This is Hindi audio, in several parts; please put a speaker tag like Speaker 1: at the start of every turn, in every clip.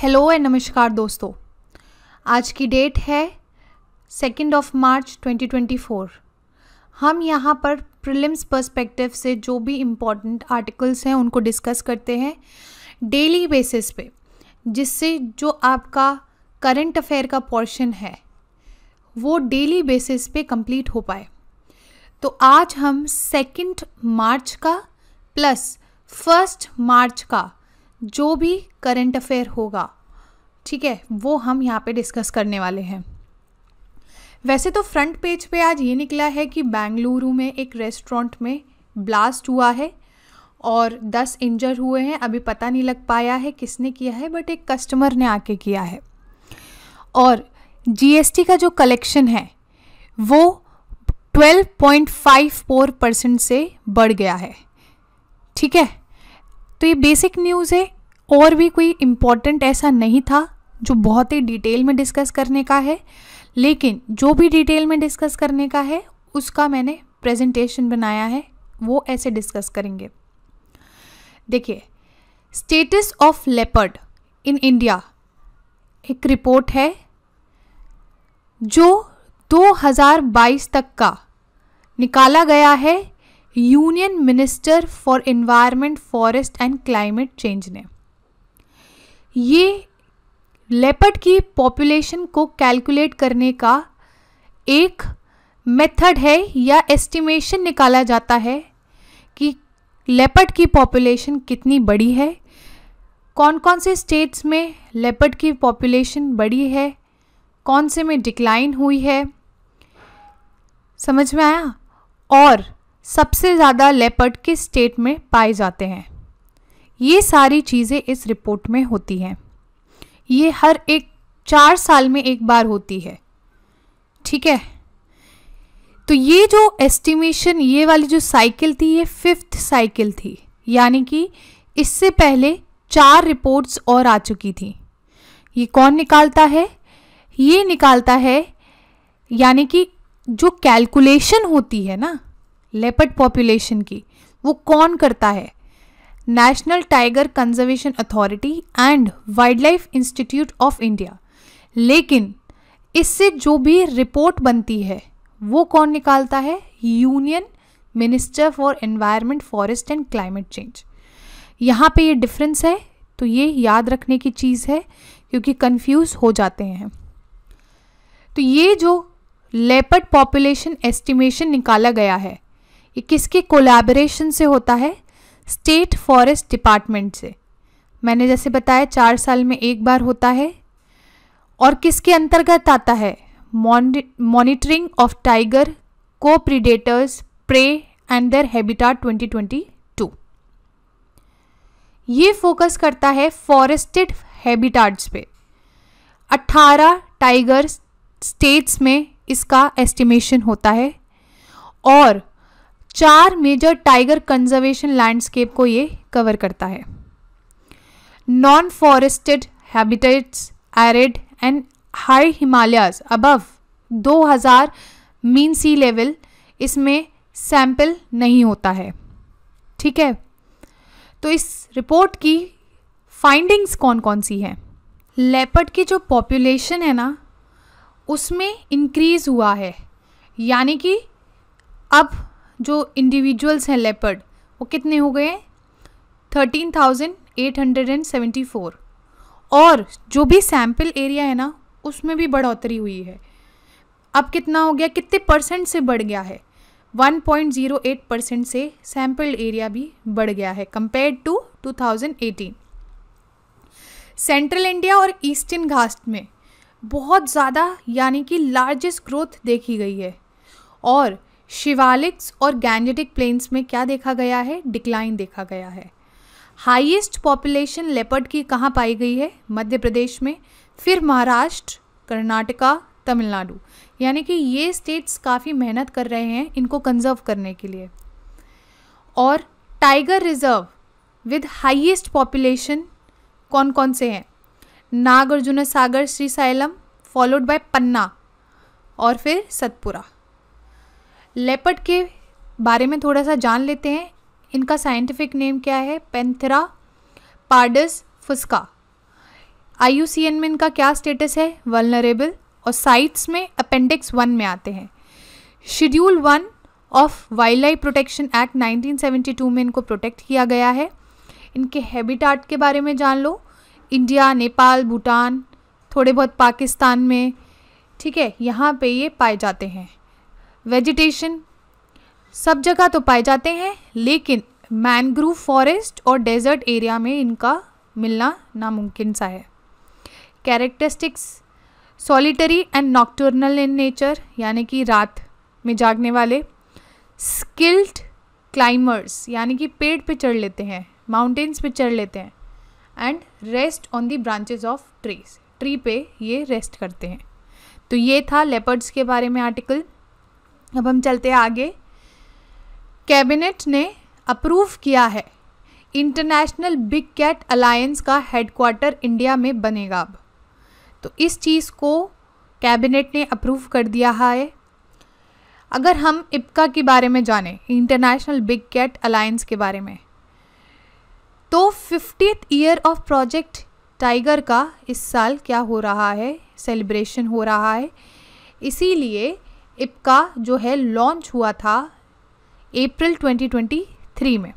Speaker 1: हेलो एंड नमस्कार दोस्तों। आज की डेट है 2 मार्च 2024। हम यहाँ पर प्रीलिम्स पर्सपेक्टिव से जो भी इम्पॉर्टेंट आर्टिकल्स हैं उनको डिस्कस करते हैं डेली बेसिस पे, जिससे जो आपका करंट अफेयर का पोर्शन है वो डेली बेसिस पे कंप्लीट हो पाए। तो आज हम 2 मार्च का प्लस 1 मार्च का जो भी करंट अफेयर होगा, ठीक है, वो हम यहाँ पे डिस्कस करने वाले हैं। वैसे तो फ्रंट पेज पे आज ये निकला है कि बेंगलुरु में एक रेस्टोरेंट में ब्लास्ट हुआ है और 10 इंजर हुए हैं। अभी पता नहीं लग पाया है किसने किया है, बट एक कस्टमर ने आके किया है। और जीएसटी का जो कलेक्शन है वो 12.54% से बढ़ गया है। ठीक है, तो ये बेसिक न्यूज़ है और भी कोई इम्पॉर्टेंट ऐसा नहीं था जो बहुत ही डिटेल में डिस्कस करने का है, लेकिन जो भी डिटेल में डिस्कस करने का है उसका मैंने प्रेजेंटेशन बनाया है, वो ऐसे डिस्कस करेंगे। देखिए, status of leopard in India एक रिपोर्ट है जो 2022 तक का निकाला गया है union minister for environment, forest and climate change ने। ये लेपर्ड की पॉपुलेशन को कैलकुलेट करने का एक मेथड है या एस्टिमेशन निकाला जाता है कि लेपर्ड की पॉपुलेशन कितनी बड़ी है, कौन कौन से स्टेट्स में लेपर्ड की पॉपुलेशन बढ़ी है, कौन से में डिक्लाइन हुई है। समझ में आया? और सबसे ज़्यादा लेपर्ड किस स्टेट में पाए जाते हैं। ये सारी चीज़ें इस रिपोर्ट में होती हैं। ये हर 4 साल में एक बार होती है। ठीक है, तो ये जो एस्टिमेशन, ये वाली जो साइकिल थी, ये 5th साइकिल थी, यानी कि इससे पहले 4 रिपोर्ट्स और आ चुकी थी। ये कौन निकालता है? ये निकालता है, यानी कि जो कैलकुलेशन होती है ना लेपर्ड पॉपुलेशन की, वो कौन करता है? National tiger conservation authority and wild life institute of India. लेकिन इससे जो भी रिपोर्ट बनती है वो कौन निकालता है? Union minister for environment, forest and climate change. यहाँ पे ये डिफरेंस है, तो ये याद रखने की चीज़ है क्योंकि कंफ्यूज हो जाते हैं। तो ये जो लेपर्ड पॉपुलेशन एस्टिमेशन निकाला गया है, ये किसके कोलैबोरेशन से होता है? स्टेट फॉरेस्ट डिपार्टमेंट से। मैंने जैसे बताया 4 साल में एक बार होता है। और किसके अंतर्गत आता है? मॉनिटरिंग ऑफ टाइगर को predators, prey and their habitat 2022। ये फोकस करता है फॉरेस्टेड हैबिटेट्स पे। 18 टाइगर स्टेट्स में इसका एस्टिमेशन होता है और 4 मेजर टाइगर कंजर्वेशन लैंडस्केप को ये कवर करता है। Non forested habitats, arid and high Himalayas above 2000 mean sea level, इसमें सैंपल नहीं होता है। ठीक है, तो इस रिपोर्ट की फाइंडिंग्स कौन कौन सी हैं? लेपर्ड की जो पॉपुलेशन है ना, उसमें इंक्रीज हुआ है, यानी कि अब जो इंडिविजुअल्स हैं लेपर्ड, वो कितने हो गए हैं? 13,874। और जो भी सैंपल एरिया है ना, उसमें भी बढ़ोतरी हुई है। अब कितना हो गया, कितने परसेंट से बढ़ गया है? 1.08% से सैंपल एरिया भी बढ़ गया है कंपेयर्ड टू 2018। सेंट्रल इंडिया और ईस्टर्न घाट में बहुत ज़्यादा, यानी कि लार्जेस्ट ग्रोथ देखी गई है। और शिवालिक्स और गैंजेटिक प्लेन्स में क्या देखा गया है? डिक्लाइन देखा गया है। हाईएस्ट पॉपुलेशन लेपर्ड की कहाँ पाई गई है? मध्य प्रदेश में, फिर महाराष्ट्र, कर्नाटका, तमिलनाडु। यानी कि ये स्टेट्स काफ़ी मेहनत कर रहे हैं इनको कंजर्व करने के लिए। और tiger reserve with highest population कौन कौन से हैं? नागार्जुन सागर, श्रीशैलम, फॉलोड बाय पन्ना और फिर सतपुरा। लेपर्ड के बारे में थोड़ा सा जान लेते हैं। इनका साइंटिफिक नेम क्या है? Panthera pardus फुस्का। IUCN में इनका क्या स्टेटस है, वल्नरेबल, और साइट्स में अपेंडिक्स 1 में आते हैं। Schedule 1 of wild life protection act 1972 में इनको प्रोटेक्ट किया गया है। इनके हैबिटाट के बारे में जान लो, इंडिया, नेपाल, भूटान, थोड़े बहुत पाकिस्तान में, ठीक है, यहाँ पे ये पाए जाते हैं। वेजिटेशन सब जगह तो पाए जाते हैं, लेकिन मैनग्रूव फॉरेस्ट और डेजर्ट एरिया में इनका मिलना नामुमकिन सा है। Characteristics solitary and nocturnal in nature, यानी कि रात में जागने वाले। स्किल्ड क्लाइमर्स, यानी कि पेड़ पे चढ़ लेते हैं, माउंटेन्स पे चढ़ लेते हैं। And rest on the branches of trees, tree पे ये रेस्ट करते हैं। तो ये था लेपर्ड्स के बारे में आर्टिकल। अब हम चलते हैं आगे। कैबिनेट ने अप्रूव किया है इंटरनेशनल बिग कैट अलायंस का हेडक्वार्टर इंडिया में बनेगा अब। तो इस चीज़ को कैबिनेट ने अप्रूव कर दिया है। अगर हम इप्का के बारे में जानें, इंटरनेशनल बिग कैट अलायंस के बारे में, तो 50th year of project tiger का इस साल क्या हो रहा है, सेलिब्रेशन हो रहा है। इसीलिए इप्का जो है लॉन्च हुआ था अप्रैल 2023 में।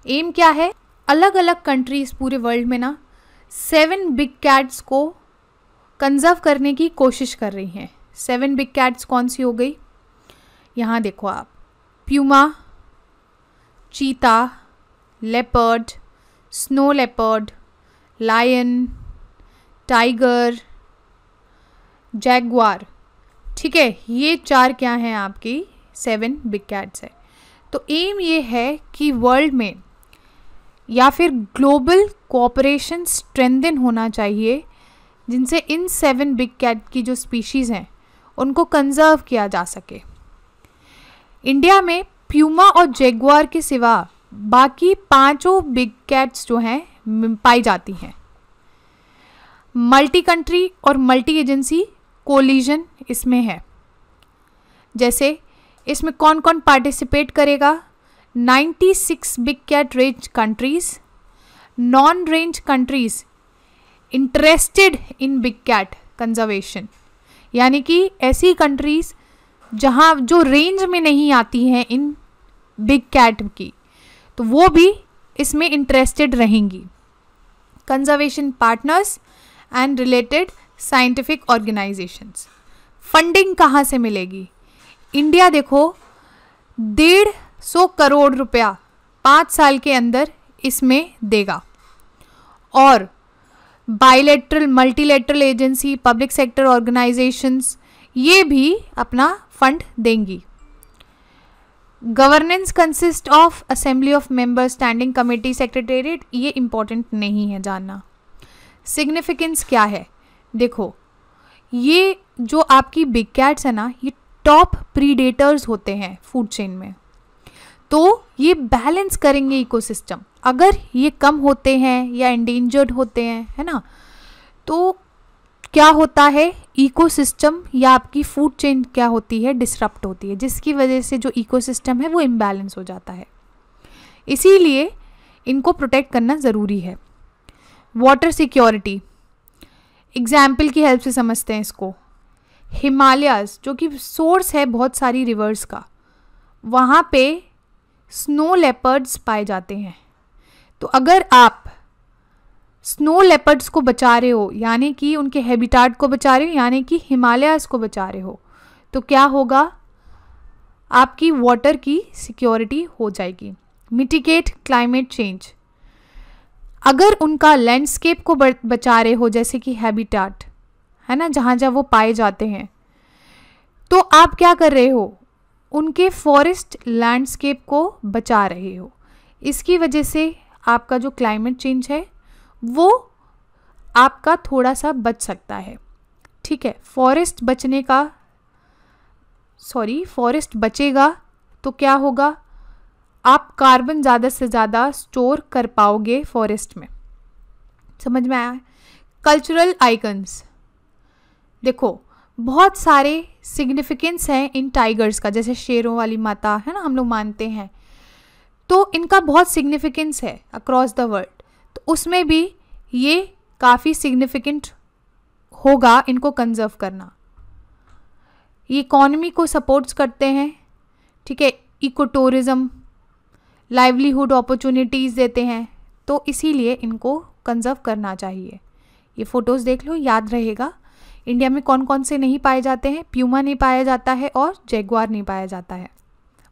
Speaker 1: एम क्या है, अलग अलग कंट्रीज़ पूरे वर्ल्ड में ना 7 बिग कैट्स को कंजर्व करने की कोशिश कर रही हैं। 7 बिग कैट्स कौन सी हो गई, यहाँ देखो आप, puma, cheetah, leopard, snow leopard, lion, tiger, jaguar, ठीक है, ये 4 क्या हैं आपकी 7 बिग कैट्स है। तो एम ये है कि वर्ल्ड में या फिर ग्लोबल कोऑपरेशन स्ट्रेंथन होना चाहिए, जिनसे इन 7 बिग कैट की जो स्पीशीज़ हैं उनको कंजर्व किया जा सके। इंडिया में प्यूमा और जैगवार के सिवा बाकी 5 बिग कैट्स जो हैं पाई जाती हैं। मल्टी कंट्री और मल्टी एजेंसी कोलिजन इसमें है। जैसे इसमें कौन कौन पार्टिसिपेट करेगा, 96 big cat range countries, non range countries interested in big cat conservation, यानी कि ऐसी कंट्रीज़ जहाँ जो रेंज में नहीं आती हैं इन बिग कैट की, तो वो भी इसमें इंटरेस्टेड रहेंगी। Conservation partners and related scientific organisations. Funding कहाँ से मिलेगी, इंडिया देखो 150 करोड़ रुपया 5 साल के अंदर इसमें देगा, और bilateral, multilateral agency, public sector organisations ये भी अपना फंड देंगी। Governance consist of assembly of members, standing committee, secretariat, ये इम्पोर्टेंट नहीं है जानना। सिग्निफिकेंस क्या है, देखो ये जो आपकी बिग कैट्स है ना, ये टॉप प्रीडेटर्स होते हैं फूड चेन में, तो ये बैलेंस करेंगे इकोसिस्टम। अगर ये कम होते हैं या एंडेंजर्ड होते हैं, है ना, तो क्या होता है, इकोसिस्टम या आपकी फूड चेन क्या होती है, डिसरप्ट होती है, जिसकी वजह से जो इकोसिस्टम है वो इम्बैलेंस हो जाता है। इसीलिए इनको प्रोटेक्ट करना ज़रूरी है। वाटर सिक्योरिटी, एग्जाम्पल की हेल्प से समझते हैं इसको। हिमालयाज़ जो कि सोर्स है बहुत सारी रिवर्स का, वहाँ पे स्नो लेपर्ड्स पाए जाते हैं। तो अगर आप स्नो लेपर्ड्स को बचा रहे हो, यानी कि उनके हैबिटाट को बचा रहे हो, यानी कि हिमालयाज़ को बचा रहे हो, तो क्या होगा, आपकी वाटर की सिक्योरिटी हो जाएगी। मिटिगेट क्लाइमेट चेंज, अगर उनका लैंडस्केप को बचा रहे हो, जैसे कि हैबिटाट है ना, जहाँ जहाँ वो पाए जाते हैं, तो आप क्या कर रहे हो, उनके फॉरेस्ट लैंडस्केप को बचा रहे हो। इसकी वजह से आपका जो क्लाइमेट चेंज है वो आपका थोड़ा सा बच सकता है, ठीक है। फॉरेस्ट बचेगा तो क्या होगा, आप कार्बन ज़्यादा से ज़्यादा स्टोर कर पाओगे फॉरेस्ट में। समझ में आया। कल्चरल आइकन्स, देखो बहुत सारे सिग्निफिकेंस हैं इन टाइगर्स का, जैसे शेरों वाली माता है ना, हम लोग मानते हैं, तो इनका बहुत सिग्निफिकेंस है अक्रॉस द वर्ल्ड। तो उसमें भी ये काफ़ी सिग्निफिकेंट होगा इनको कंजर्व करना। ये इकोनॉमी को सपोर्ट्स करते हैं, ठीक है, इको टूरिज़्म, लाइवलीहुड अपॉर्चुनिटीज़ देते हैं, तो इसीलिए इनको कंजर्व करना चाहिए। ये फ़ोटोज़ देख लो, याद रहेगा। इंडिया में कौन कौन से नहीं पाए जाते हैं? प्यूमा नहीं पाया जाता है और जैगुआर नहीं पाया जाता है,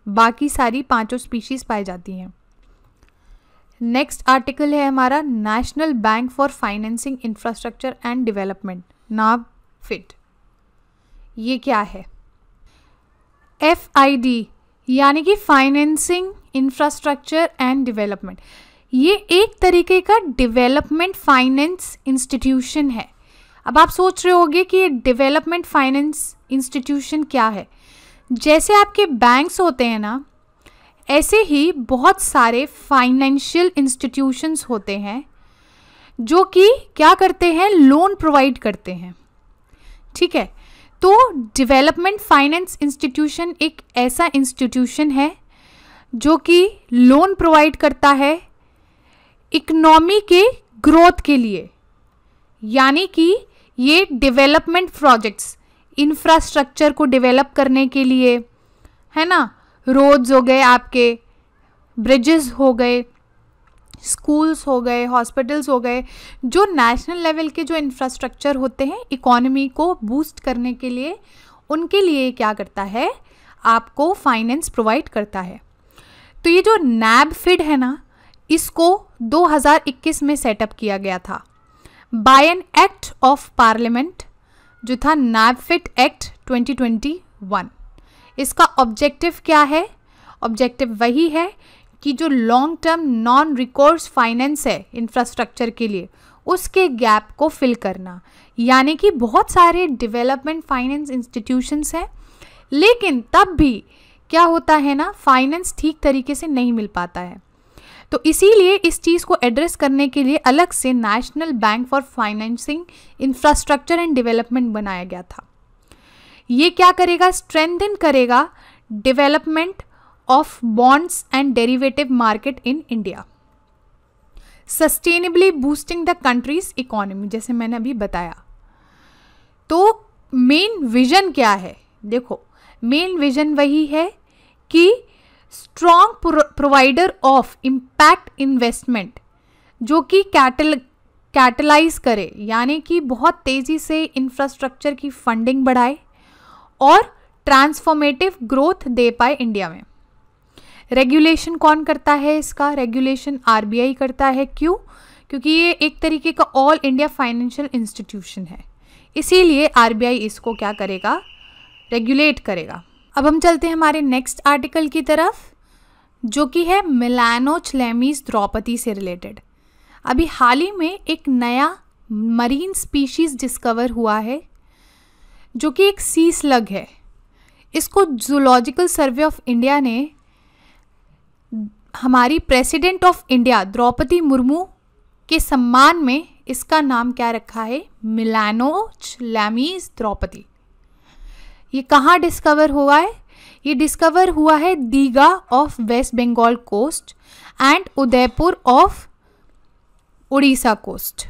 Speaker 1: बाकी सारी 5 स्पीशीज़ पाई जाती हैं। नेक्स्ट आर्टिकल है हमारा national bank for financing infrastructure and development, NaBFID. ये क्या है? FID यानी कि फाइनेंसिंग इंफ्रास्ट्रक्चर एंड डेवलपमेंट, ये एक तरीके का डेवलपमेंट फाइनेंस इंस्टीट्यूशन है। अब आप सोच रहे होंगे कि ये डेवलपमेंट फाइनेंस इंस्टीट्यूशन क्या है। जैसे आपके बैंक्स होते हैं ना, ऐसे ही बहुत सारे फाइनेंशियल इंस्टीट्यूशंस होते हैं जो कि क्या करते हैं, लोन प्रोवाइड करते हैं, ठीक है। तो डेवलपमेंट फाइनेंस इंस्टीट्यूशन एक ऐसा इंस्टीट्यूशन है जो कि लोन प्रोवाइड करता है इकोनॉमी के ग्रोथ के लिए, यानी कि ये डेवलपमेंट प्रोजेक्ट्स, इंफ्रास्ट्रक्चर को डेवलप करने के लिए, है ना, रोड्स हो गए, आपके ब्रिजेस हो गए, स्कूल्स हो गए, हॉस्पिटल्स हो गए, जो नेशनल लेवल के जो इंफ्रास्ट्रक्चर होते हैं इकोनॉमी को बूस्ट करने के लिए, उनके लिए क्या करता है, आपको फाइनेंस प्रोवाइड करता है। तो ये जो नैबफिड है ना, इसको 2021 में सेटअप किया गया था by an act of parliament, जो था नैबफिड एक्ट 2021। इसका ऑब्जेक्टिव क्या है? ऑब्जेक्टिव वही है कि जो long term non recourse finance है इंफ्रास्ट्रक्चर के लिए, उसके गैप को फिल करना। यानी कि बहुत सारे डेवलपमेंट फाइनेंस इंस्टीट्यूशंस हैं, लेकिन तब भी क्या होता है ना, फाइनेंस ठीक तरीके से नहीं मिल पाता है। तो इसीलिए इस चीज़ को एड्रेस करने के लिए अलग से national bank for financing infrastructure and development बनाया गया था। ये क्या करेगा? स्ट्रेंथन करेगा development of bonds and derivative market in India, sustainably boosting the countries economy, जैसे मैंने अभी बताया। तो मेन विजन क्या है? देखो, मेन विजन वही है कि strong provider of impact investment, जो कि कैटलाइज करे, यानी कि बहुत तेज़ी से इंफ्रास्ट्रक्चर की फंडिंग बढ़ाए और ट्रांसफॉर्मेटिव ग्रोथ दे पाए इंडिया में। रेगुलेशन कौन करता है? इसका रेगुलेशन RBI करता है। क्यों? क्योंकि ये एक तरीके का ऑल इंडिया फाइनेंशियल इंस्टीट्यूशन है, इसीलिए RBI इसको क्या करेगा? रेगुलेट करेगा। अब हम चलते हैं हमारे नेक्स्ट आर्टिकल की तरफ, जो कि है मेलानोचलैमीज द्रौपदी से रिलेटेड। अभी हाल ही में एक नया मरीन स्पीशीज़ डिस्कवर हुआ है, जो कि एक सी स्लग है। इसको जूलॉजिकल सर्वे ऑफ इंडिया ने हमारी president of India Droupadi Murmu के सम्मान में इसका नाम क्या रखा है? मेलानोचलैमीज द्रौपदी। ये कहाँ डिस्कवर हुआ है? ये डिस्कवर हुआ है Digha of West Bengal coast and Udaipur of Orissa coast.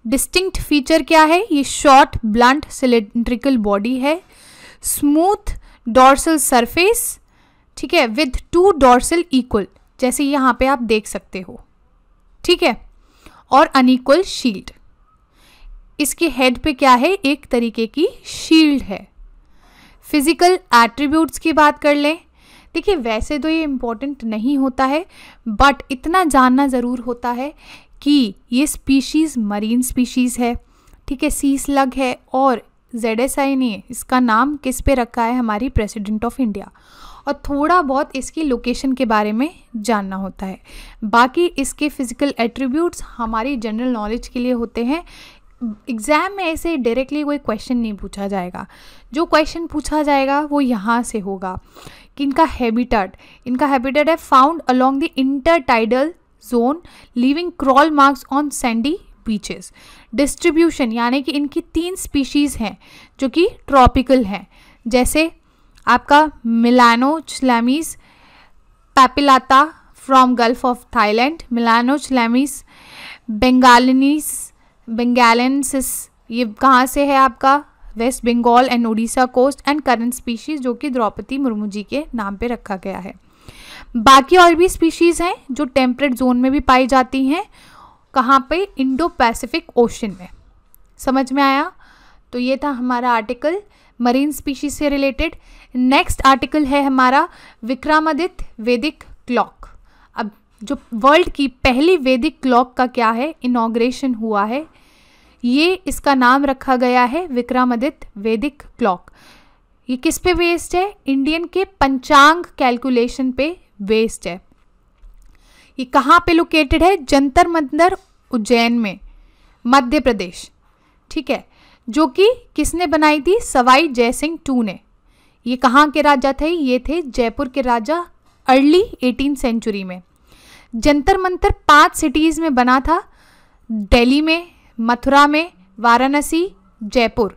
Speaker 1: Distinct feature क्या है? ये शॉर्ट ब्लंट सिलेंड्रिकल बॉडी है, स्मूथ डॉर्सल सरफेस, ठीक है, विद 2 डॉर्सल इक्वल, जैसे यहाँ पे आप देख सकते हो, ठीक है, और अनइक्वल शील्ड। इसके हेड पे क्या है? एक तरीके की शील्ड है। फिजिकल एट्रीब्यूट्स की बात कर लें, देखिए वैसे तो ये इम्पोर्टेंट नहीं होता है, बट इतना जानना ज़रूर होता है कि ये स्पीशीज़ मरीन स्पीशीज़ है, ठीक है, सी स्लग है, और ZSI ने इसका नाम किस पे रखा है? हमारी प्रेसिडेंट ऑफ इंडिया। और थोड़ा बहुत इसकी लोकेशन के बारे में जानना होता है। बाकी इसके फिजिकल एट्रीब्यूट्स हमारी जनरल नॉलेज के लिए होते हैं। एग्ज़ाम में ऐसे डायरेक्टली कोई क्वेश्चन नहीं पूछा जाएगा। जो क्वेश्चन पूछा जाएगा वो यहाँ से होगा कि इनका हैबिटेट है found along the intertidal zone leaving crawl marks on Sandy beaches. Distribution यानी कि इनकी 3 स्पीशीज़ हैं जो कि ट्रॉपिकल हैं, जैसे आपका Melanochlamys papillata from Gulf of Thailand, Melanochlamys बेंगालिनीज बेंगालेंसिस, ये कहाँ से है आपका, West Bengal and Orissa coast, and current species जो कि द्रौपदी मुर्मू जी के नाम पे रखा गया है। बाकी और भी स्पीशीज हैं जो टेम्परेट जोन में भी पाई जाती हैं, कहाँ पे, इंडो पैसिफिक ओशन में। समझ में आया? तो ये था हमारा आर्टिकल मरीन स्पीशीज से रिलेटेड। नेक्स्ट आर्टिकल है हमारा विक्रमादित्य वैदिक क्लॉक। अब जो वर्ल्ड की पहली वैदिक क्लॉक का क्या है, इनॉग्रेशन हुआ है, ये इसका नाम रखा गया है विक्रमादित्य वैदिक क्लॉक। ये किस पे बेस्ड है, इंडियन के पंचांग कैलकुलेशन पे बेस्ड है। ये कहाँ पे लोकेटेड है, जंतर मंतर उज्जैन में, मध्य प्रदेश, ठीक है, जो कि किसने बनाई थी, सवाई जयसिंह टू ने। ये कहाँ के राजा थे, ये थे जयपुर के राजा अर्ली 18th सेंचुरी में। जंतर मंतर 5 सिटीज़ में बना था, दिल्ली में, मथुरा में, वाराणसी, जयपुर,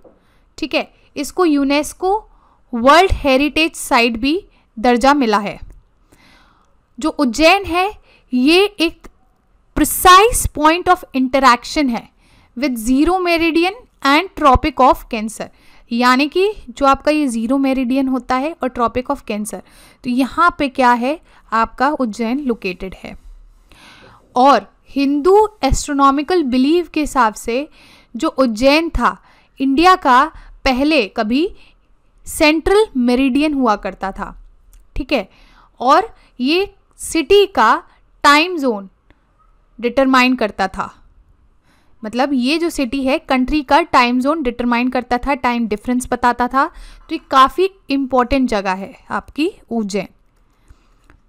Speaker 1: ठीक है। इसको यूनेस्को वर्ल्ड हेरिटेज साइट भी दर्जा मिला है। जो उज्जैन है ये एक प्रिसाइज पॉइंट ऑफ इंटरैक्शन है with zero meridian and tropic of cancer, यानी कि जो आपका ये जीरो मेरिडियन होता है और ट्रॉपिक ऑफ कैंसर, तो यहाँ पे क्या है आपका उज्जैन लोकेटेड है। और हिंदू एस्ट्रोनॉमिकल बिलीव के हिसाब से जो उज्जैन था इंडिया का पहले कभी सेंट्रल मेरिडियन हुआ करता था, ठीक है। और ये सिटी का टाइम जोन डिटरमाइन करता था, मतलब ये जो सिटी है कंट्री का टाइम जोन डिटरमाइन करता था, टाइम डिफरेंस बताता था। तो ये काफ़ी इम्पोर्टेंट जगह है आपकी उज्जैन।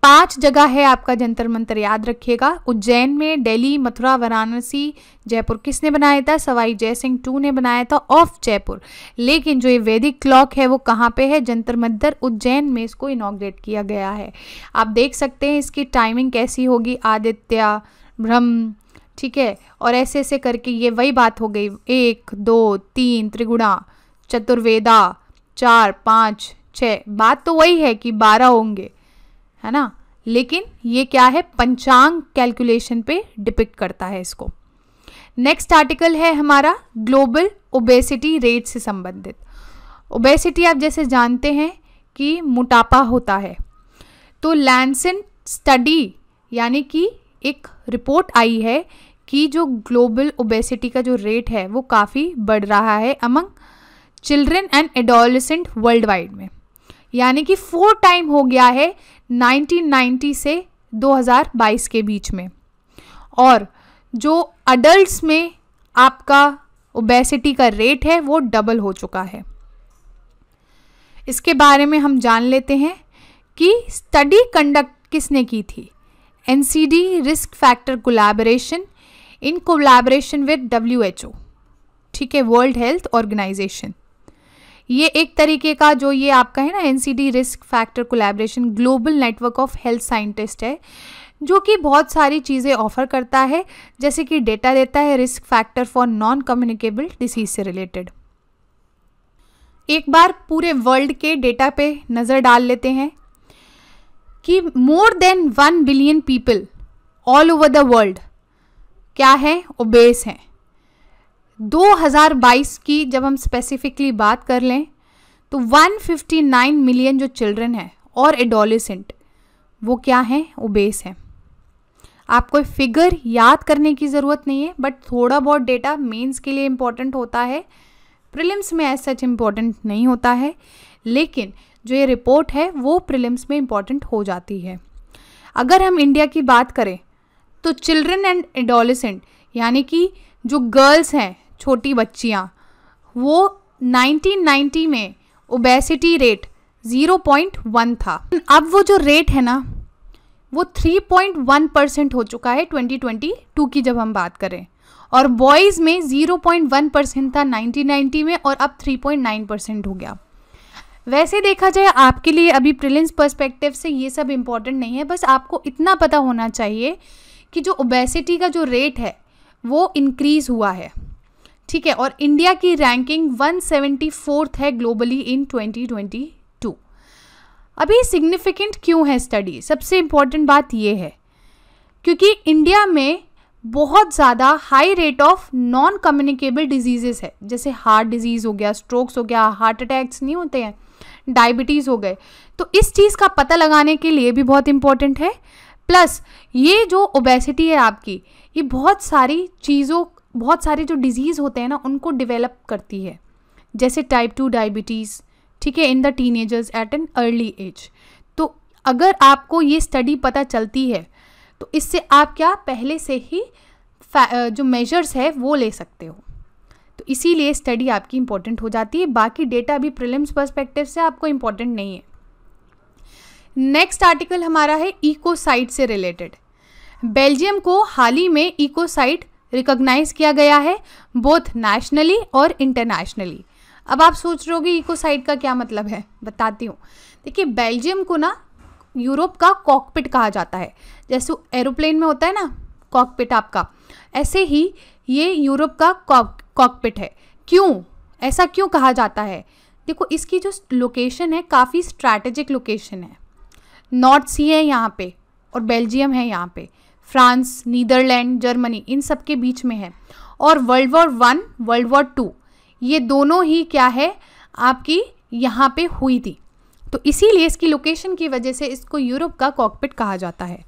Speaker 1: 5 जगह है आपका जंतर मंतर, याद रखिएगा, उज्जैन में, दिल्ली, मथुरा, वाराणसी, जयपुर। किसने बनाया था, सवाई जयसिंह टू ने बनाया था ऑफ जयपुर। लेकिन जो ये वैदिक क्लॉक है वो कहाँ पे है, जंतर मंतर उज्जैन में इसको इनॉग्रेट किया गया है। आप देख सकते हैं इसकी टाइमिंग कैसी होगी, आदित्य, ब्रह्म, ठीक है, और ऐसे ऐसे करके ये वही बात हो गई, 1 2 3 त्रिगुणा, चतुर्वेदा, 4 5 6, बात तो वही है कि 12 होंगे, है ना, लेकिन ये क्या है, पंचांग कैलकुलेशन पे डिपिक्ट करता है इसको। नेक्स्ट आर्टिकल है हमारा ग्लोबल ओबेसिटी रेट से संबंधित। ओबेसिटी आप जैसे जानते हैं कि मोटापा होता है, तो लैंसेट स्टडी यानी कि एक रिपोर्ट आई है कि जो ग्लोबल ओबेसिटी का जो रेट है वो काफ़ी बढ़ रहा है among children and adolescent world wide में, यानी कि 4 टाइम हो गया है 1990 से 2022 के बीच में। और जो अडल्ट्स में आपका ओबेसिटी का रेट है वो डबल हो चुका है। इसके बारे में हम जान लेते हैं कि स्टडी कंडक्ट किसने की थी, NCD risk factor collaboration in collaboration with WHO, ठीक है, वर्ल्ड हेल्थ ऑर्गेनाइजेशन। ये एक तरीके का जो ये आपका है ना NCD risk factor collaboration global network of health scientist है, जो कि बहुत सारी चीज़ें ऑफर करता है, जैसे कि डेटा देता है risk factor for non communicable disease से रिलेटेड। एक बार पूरे वर्ल्ड के डेटा पे नज़र डाल लेते हैं कि more than 1 billion people all over the world क्या है, ओबेस हैं। 2022 की जब हम स्पेसिफिकली बात कर लें तो 159 मिलियन जो चिल्ड्रन हैं और एडोलेसेंट वो क्या हैं, ओबेस हैं। आपको फिगर याद करने की ज़रूरत नहीं है, बट थोड़ा बहुत डेटा मेंस के लिए इम्पॉर्टेंट होता है, प्रीलिम्स में एज सच इम्पॉर्टेंट नहीं होता है, लेकिन जो ये रिपोर्ट है वो प्रीलिम्स में इम्पॉर्टेंट हो जाती है। अगर हम इंडिया की बात करें तो चिल्ड्रन एंड एडोलेसेंट यानी कि जो गर्ल्स हैं, छोटी बच्चियाँ, वो 1990 में ओबेसिटी रेट 0.1 था। अब वो जो रेट है ना वो 3.1% हो चुका है 2022 की जब हम बात करें, और बॉयज़ में 0.1% था 1990 में और अब 3.9% हो गया। वैसे देखा जाए आपके लिए अभी प्रीलिम्स पर्सपेक्टिव से ये सब इम्पॉर्टेंट नहीं है, बस आपको इतना पता होना चाहिए कि जो ओबेसिटी का जो रेट है वो इंक्रीज़ हुआ है, ठीक है, और इंडिया की रैंकिंग 174th है ग्लोबली इन 2022। अभी सिग्निफिकेंट क्यों है स्टडी, सबसे इम्पॉर्टेंट बात ये है क्योंकि इंडिया में बहुत ज़्यादा high rate of non communicable diseases है, जैसे हार्ट डिजीज़ हो गया, स्ट्रोक्स हो गया, हार्ट अटैक्स नहीं होते हैं, डायबिटीज़ हो गए। तो इस चीज़ का पता लगाने के लिए भी बहुत इम्पोर्टेंट है। प्लस ये जो ओबेसिटी है आपकी, ये बहुत सारी जो डिजीज़ होते हैं ना उनको डेवलप करती है, जैसे टाइप 2 डायबिटीज़, ठीक है, in the teenagers at an early age. तो अगर आपको ये स्टडी पता चलती है तो इससे आप क्या पहले से ही जो मेजर्स है वो ले सकते हो। तो इसीलिए स्टडी आपकी इम्पोर्टेंट हो जाती है। बाकी डेटा भी प्रीलिम्स पर्सपेक्टिव से आपको इम्पोर्टेंट नहीं है। नेक्स्ट आर्टिकल हमारा है इकोसाइट से रिलेटेड। बेल्जियम को हाल ही में इकोसाइट रिकॉग्नाइज किया गया है, बोथ नेशनली और इंटरनेशनली। अब आप सोच रहे होगे इकोसाइट का क्या मतलब है, बताती हूँ। देखिए, बेल्जियम को ना यूरोप का कॉकपिट कहा जाता है। जैसे एरोप्लेन में होता है ना कॉकपिट आपका, ऐसे ही ये यूरोप का कॉकपिट है। क्यों, ऐसा क्यों कहा जाता है? देखो, इसकी जो लोकेशन है काफ़ी स्ट्रैटेजिक लोकेशन है। नॉर्थ सी है यहाँ पे और बेल्जियम है यहाँ पे, फ्रांस, नीदरलैंड, जर्मनी, इन सब के बीच में है। और वर्ल्ड वॉर 1, वर्ल्ड वॉर 2 ये दोनों ही क्या है आपकी यहाँ पे हुई थी। तो इसीलिए इसकी लोकेशन की वजह से इसको यूरोप का कॉकपिट कहा जाता है।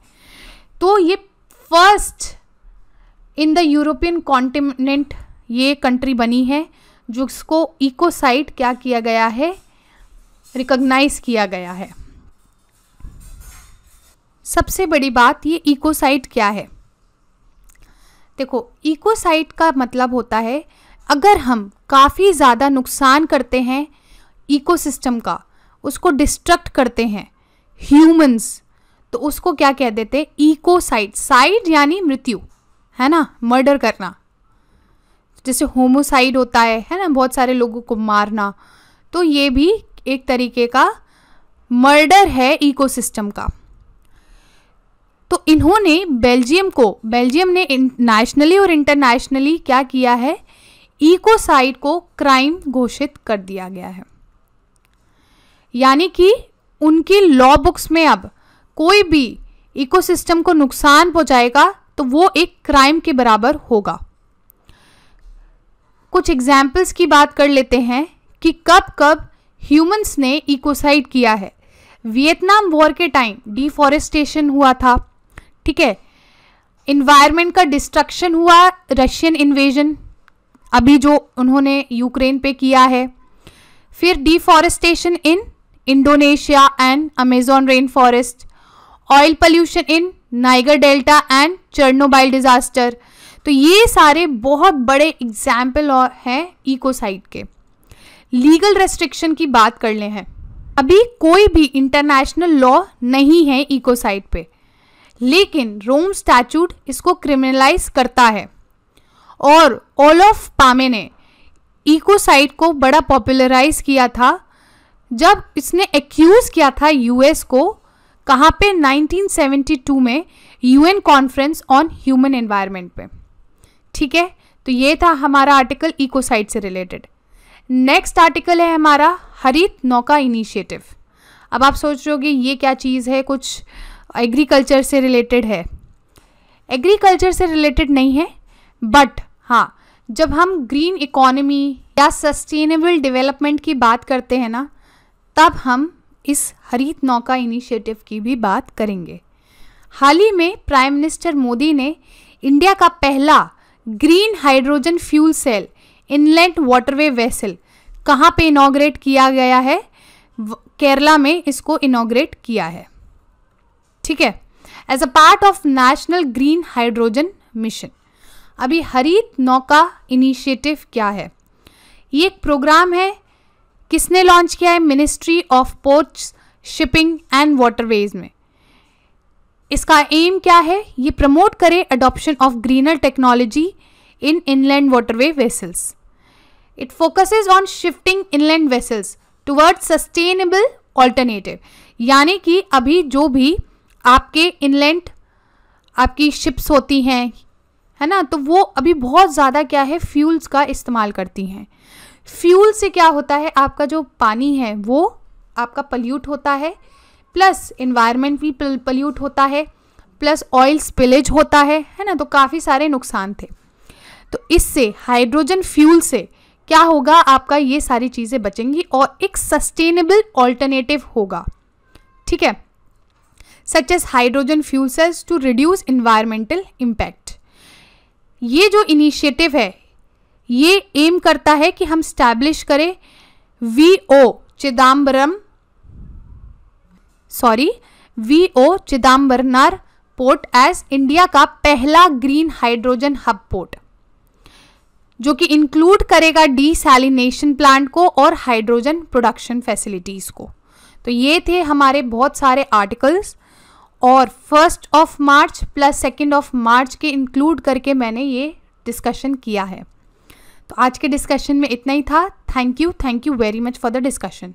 Speaker 1: तो ये first in the European continent ये कंट्री बनी है जिसको इकोसाइट क्या किया गया है, रिकॉग्नाइज किया गया है। सबसे बड़ी बात, ये इकोसाइट क्या है? देखो, इकोसाइट का मतलब होता है अगर हम काफ़ी ज़्यादा नुकसान करते हैं इकोसिस्टम का, उसको डिस्ट्रक्ट करते हैं ह्यूमंस, तो उसको क्या कह देते हैं? इकोसाइड। साइड यानी मृत्यु, है ना, मर्डर करना। जैसे होमोसाइड होता है ना, बहुत सारे लोगों को मारना। तो ये भी एक तरीके का मर्डर है इकोसिस्टम का। तो इन्होंने बेल्जियम ने नेशनली और इंटरनेशनली क्या किया है, इकोसाइड को क्राइम घोषित कर दिया गया है। यानी कि उनकी लॉ बुक्स में अब कोई भी इकोसिस्टम को नुकसान पहुंचाएगा तो वो एक क्राइम के बराबर होगा। कुछ एग्जाम्पल्स की बात कर लेते हैं कि कब कब ह्यूमंस ने इकोसाइड किया है। वियतनाम वॉर के टाइम डिफॉरेस्टेशन हुआ था, ठीक है, इन्वायरमेंट का डिस्ट्रक्शन हुआ, रशियन इन्वेजन अभी जो उन्होंने यूक्रेन पे किया है, फिर deforestation in Indonesia and Amazon rain forest, oil pollution in Niger delta and Chernobyl disaster. तो ये सारे बहुत बड़े एग्जाम्पल हैं इकोसाइड के। लीगल रेस्ट्रिक्शन की बात कर ले हैं, अभी कोई भी इंटरनेशनल लॉ नहीं है इकोसाइड पे, लेकिन रोम स्टैट्यूट इसको क्रिमिनलाइज करता है। और ओलोफ पामे ने इकोसाइड को बड़ा पॉपुलराइज किया था जब इसने एक्यूज किया था यूएस को, कहाँ पे, 1972 में UN conference on human environment पे, ठीक है। तो ये था हमारा आर्टिकल इकोसाइड से रिलेटेड। नेक्स्ट आर्टिकल है हमारा हरित नौका इनिशिएटिव। अब आप सोच रहे होगे ये क्या चीज़ है, कुछ एग्रीकल्चर से रिलेटेड है। एग्रीकल्चर से रिलेटेड नहीं है, बट हाँ, जब हम ग्रीन इकोनॉमी या सस्टेनेबल डेवलपमेंट की बात करते हैं ना, तब हम इस हरित नौका इनिशिएटिव की भी बात करेंगे। हाल ही में प्राइम मिनिस्टर मोदी ने इंडिया का पहला green hydrogen fuel cell inland waterway vessel कहाँ पे इनॉग्रेट किया गया है? केरला में इसको इनॉग्रेट किया है, ठीक है, as a part of national green hydrogen mission. अभी हरित नौका इनिशिएटिव क्या है? ये एक प्रोग्राम है, किसने लॉन्च किया है? Ministry of ports, shipping and waterways में। इसका एम क्या है? ये प्रमोट करे adoption of greener technology in inland waterway vessels. It focuses on shifting inland vessels toward sustainable alternative. यानी कि अभी जो भी आपके इनलैंड आपकी शिप्स होती हैं, है ना, तो वो अभी बहुत ज़्यादा क्या है, फ्यूल्स का इस्तेमाल करती हैं। फ्यूल से क्या होता है, आपका जो पानी है वो आपका पल्यूट होता है, प्लस इन्वायरमेंट भी पल्यूट होता है, प्लस ऑयल स्पिलेज होता है ना, तो काफ़ी सारे नुकसान थे। तो इससे हाइड्रोजन फ्यूल से क्या होगा, आपका ये सारी चीज़ें बचेंगी और एक सस्टेनेबल ऑल्टरनेटिव होगा, ठीक है, such as hydrogen fuel cells to reduce environmental impact. ये जो इनिशिएटिव है ये एम करता है कि हम स्टैब्लिश करें VO Chidambaranar port as India का पहला ग्रीन हाइड्रोजन हब पोर्ट, जो कि इंक्लूड करेगा डीसैलिनेशन प्लांट को और हाइड्रोजन प्रोडक्शन फैसिलिटीज़ को। तो ये थे हमारे बहुत सारे आर्टिकल्स, और 1 मार्च प्लस 2 मार्च के इंक्लूड करके मैंने ये डिस्कशन किया है। तो आज के डिस्कशन में इतना ही था। Thank you very much for the discussion.